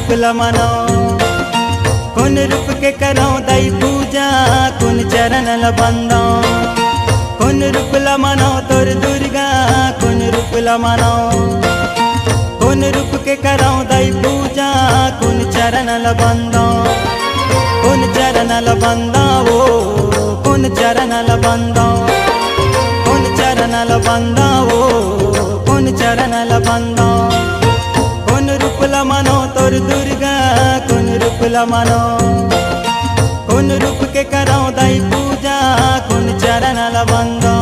रूपला मनो कौन रूप के करो दई पूजा कौन चरण बंदो कौन रूपला मनो तोर दुर्गा कौन रूपला मनो कौन रूप के करो दई पूजा कौन चरण बंदो कौन चरण बंदो ओ कौन चरण बंदो कौन चरण बंदो ओ कौन चरण बंदो कौन रूपला मनो तोर दुर्गा कौन रूपला मनो कौन रूप के करो दई पूजा कौन चरण बंदो।